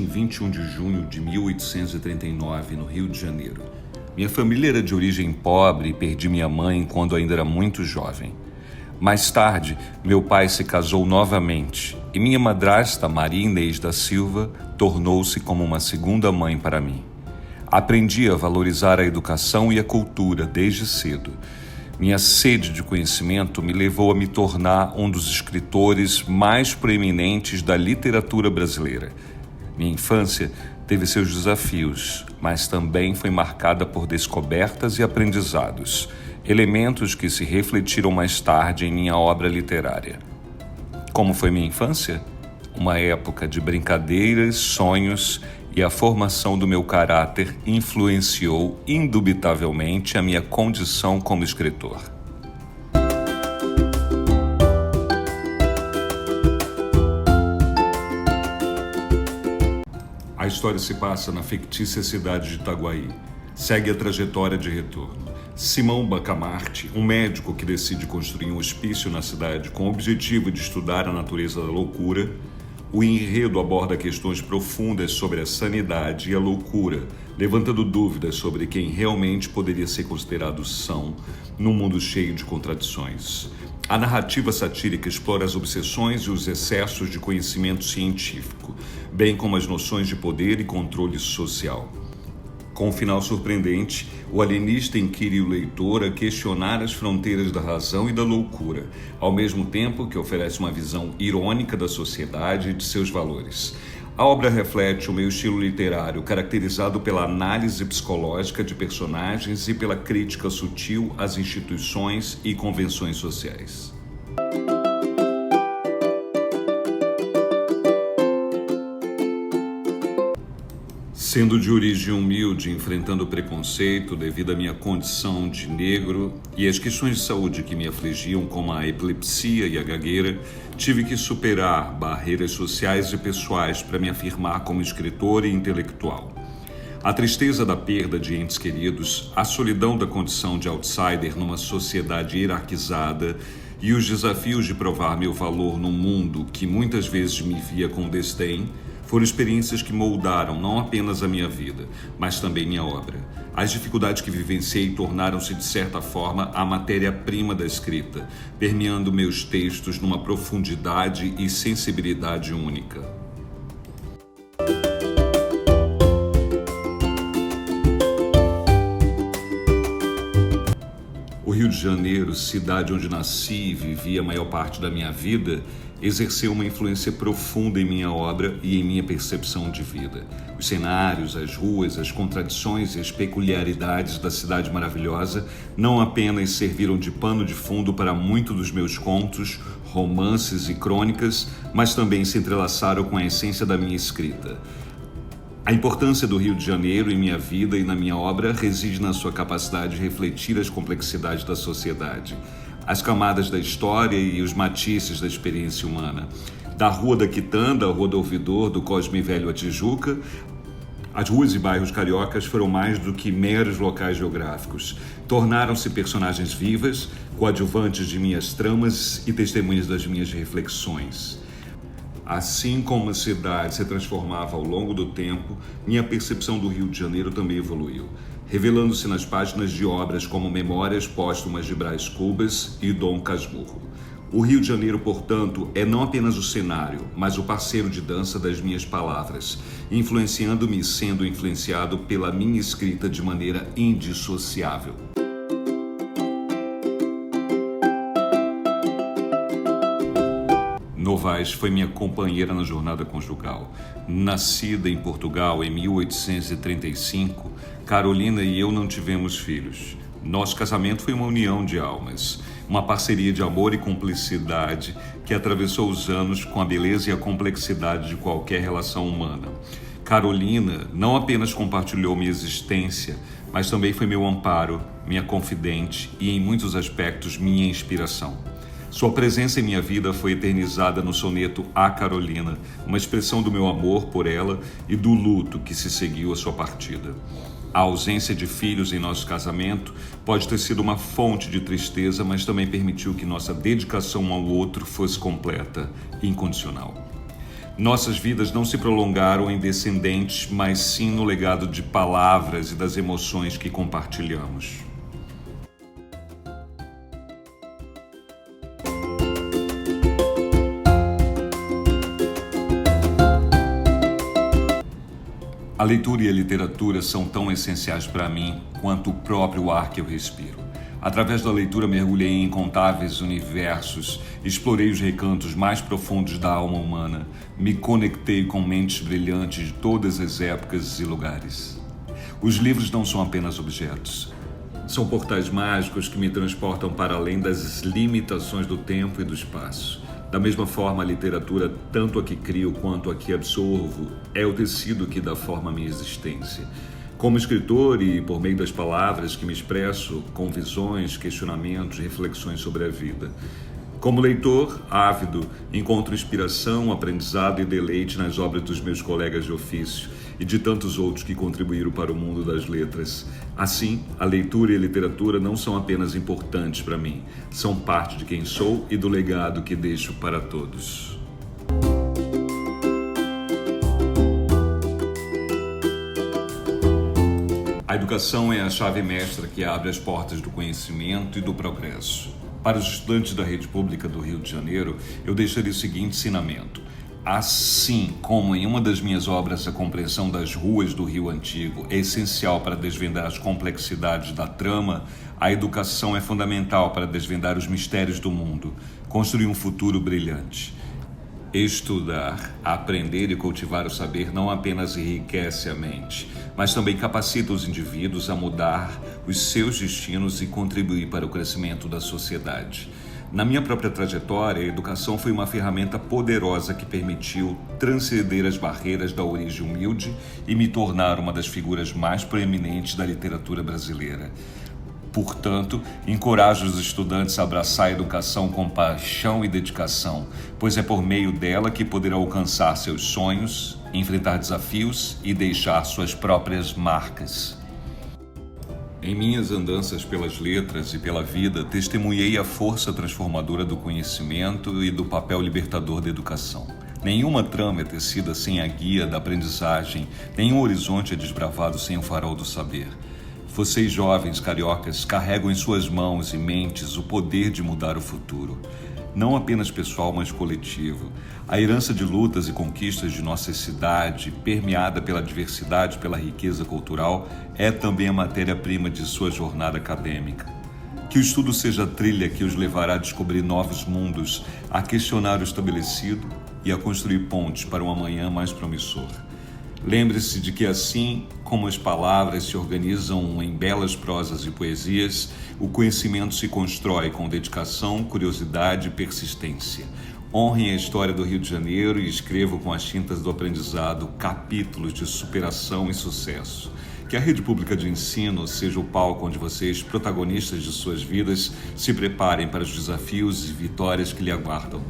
em 21 de junho de 1839, no Rio de Janeiro. Minha família era de origem pobre e perdi minha mãe quando ainda era muito jovem. Mais tarde, meu pai se casou novamente e minha madrasta, Maria Inês da Silva, tornou-se como uma segunda mãe para mim. Aprendi a valorizar a educação e a cultura desde cedo. Minha sede de conhecimento me levou a me tornar um dos escritores mais proeminentes da literatura brasileira. Minha infância teve seus desafios, mas também foi marcada por descobertas e aprendizados, elementos que se refletiram mais tarde em minha obra literária. Como foi minha infância? Uma época de brincadeiras, sonhos e a formação do meu caráter influenciou indubitavelmente a minha condição como escritor. A história se passa na fictícia cidade de Itaguaí. Segue a trajetória de retorno. Simão Bacamarte, um médico que decide construir um hospício na cidade com o objetivo de estudar a natureza da loucura. O enredo aborda questões profundas sobre a sanidade e a loucura, levantando dúvidas sobre quem realmente poderia ser considerado são num mundo cheio de contradições. A narrativa satírica explora as obsessões e os excessos de conhecimento científico, bem como as noções de poder e controle social. Com um final surpreendente, o alienista inquire o leitor a questionar as fronteiras da razão e da loucura, ao mesmo tempo que oferece uma visão irônica da sociedade e de seus valores. A obra reflete o meu estilo literário, caracterizado pela análise psicológica de personagens e pela crítica sutil às instituições e convenções sociais. Sendo de origem humilde, enfrentando preconceito devido à minha condição de negro e as questões de saúde que me afligiam, como a epilepsia e a gagueira, tive que superar barreiras sociais e pessoais para me afirmar como escritor e intelectual. A tristeza da perda de entes queridos, a solidão da condição de outsider numa sociedade hierarquizada e os desafios de provar meu valor num mundo que muitas vezes me via com desdém, foram experiências que moldaram não apenas a minha vida, mas também minha obra. As dificuldades que vivenciei tornaram-se, de certa forma, a matéria-prima da escrita, permeando meus textos numa profundidade e sensibilidade única. O Rio de Janeiro, cidade onde nasci e vivi a maior parte da minha vida, exerceu uma influência profunda em minha obra e em minha percepção de vida. Os cenários, as ruas, as contradições e as peculiaridades da cidade maravilhosa não apenas serviram de pano de fundo para muitos dos meus contos, romances e crônicas, mas também se entrelaçaram com a essência da minha escrita. A importância do Rio de Janeiro em minha vida e na minha obra reside na sua capacidade de refletir as complexidades da sociedade, as camadas da história e os matices da experiência humana. Da Rua da Quitanda, à Rua do Ouvidor, do Cosme Velho à Tijuca, as ruas e bairros cariocas foram mais do que meros locais geográficos. Tornaram-se personagens vivas, coadjuvantes de minhas tramas e testemunhas das minhas reflexões. Assim como a cidade se transformava ao longo do tempo, minha percepção do Rio de Janeiro também evoluiu, revelando-se nas páginas de obras como Memórias Póstumas de Brás Cubas e Dom Casmurro. O Rio de Janeiro, portanto, é não apenas o cenário, mas o parceiro de dança das minhas palavras, influenciando-me e sendo influenciado pela minha escrita de maneira indissociável. Novaes foi minha companheira na jornada conjugal. Nascida em Portugal em 1835, Carolina e eu não tivemos filhos. Nosso casamento foi uma união de almas, uma parceria de amor e cumplicidade que atravessou os anos com a beleza e a complexidade de qualquer relação humana. Carolina não apenas compartilhou minha existência, mas também foi meu amparo, minha confidente e, em muitos aspectos, minha inspiração. Sua presença em minha vida foi eternizada no soneto A Carolina, uma expressão do meu amor por ela e do luto que se seguiu à sua partida. A ausência de filhos em nosso casamento pode ter sido uma fonte de tristeza, mas também permitiu que nossa dedicação um ao outro fosse completa e incondicional. Nossas vidas não se prolongaram em descendentes, mas sim no legado de palavras e das emoções que compartilhamos. A leitura e a literatura são tão essenciais para mim quanto o próprio ar que eu respiro. Através da leitura mergulhei em incontáveis universos, explorei os recantos mais profundos da alma humana, me conectei com mentes brilhantes de todas as épocas e lugares. Os livros não são apenas objetos. São portais mágicos que me transportam para além das limitações do tempo e do espaço. Da mesma forma, a literatura, tanto a que crio quanto a que absorvo, é o tecido que dá forma à minha existência. Como escritor e por meio das palavras que me expresso com visões, questionamentos, reflexões sobre a vida. Como leitor ávido, encontro inspiração, aprendizado e deleite nas obras dos meus colegas de ofício e de tantos outros que contribuíram para o mundo das letras. Assim, a leitura e a literatura não são apenas importantes para mim, são parte de quem sou e do legado que deixo para todos. A educação é a chave mestra que abre as portas do conhecimento e do progresso. Para os estudantes da rede pública do Rio de Janeiro, eu deixaria o seguinte ensinamento. Assim como em uma das minhas obras, a compreensão das ruas do Rio Antigo é essencial para desvendar as complexidades da trama, a educação é fundamental para desvendar os mistérios do mundo, construir um futuro brilhante. Estudar, aprender e cultivar o saber não apenas enriquece a mente, mas também capacita os indivíduos a mudar os seus destinos e contribuir para o crescimento da sociedade. Na minha própria trajetória, a educação foi uma ferramenta poderosa que permitiu transcender as barreiras da origem humilde e me tornar uma das figuras mais proeminentes da literatura brasileira. Portanto, encorajo os estudantes a abraçar a educação com paixão e dedicação, pois é por meio dela que poderão alcançar seus sonhos, enfrentar desafios e deixar suas próprias marcas. Em minhas andanças pelas letras e pela vida, testemunhei a força transformadora do conhecimento e do papel libertador da educação. Nenhuma trama é tecida sem a guia da aprendizagem, nenhum horizonte é desbravado sem o farol do saber. Vocês, jovens cariocas, carregam em suas mãos e mentes o poder de mudar o futuro. Não apenas pessoal, mas coletivo. A herança de lutas e conquistas de nossa cidade, permeada pela diversidade e pela riqueza cultural, é também a matéria-prima de sua jornada acadêmica. Que o estudo seja a trilha que os levará a descobrir novos mundos, a questionar o estabelecido e a construir pontes para um amanhã mais promissor. Lembre-se de que assim como as palavras se organizam em belas prosas e poesias, o conhecimento se constrói com dedicação, curiosidade e persistência. Honrem a história do Rio de Janeiro e escrevam com as tintas do aprendizado capítulos de superação e sucesso. Que a rede pública de ensino seja o palco onde vocês, protagonistas de suas vidas, se preparem para os desafios e vitórias que lhe aguardam.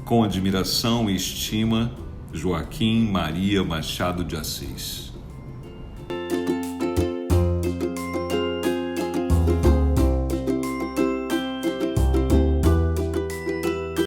Com admiração e estima, Joaquim Maria Machado de Assis.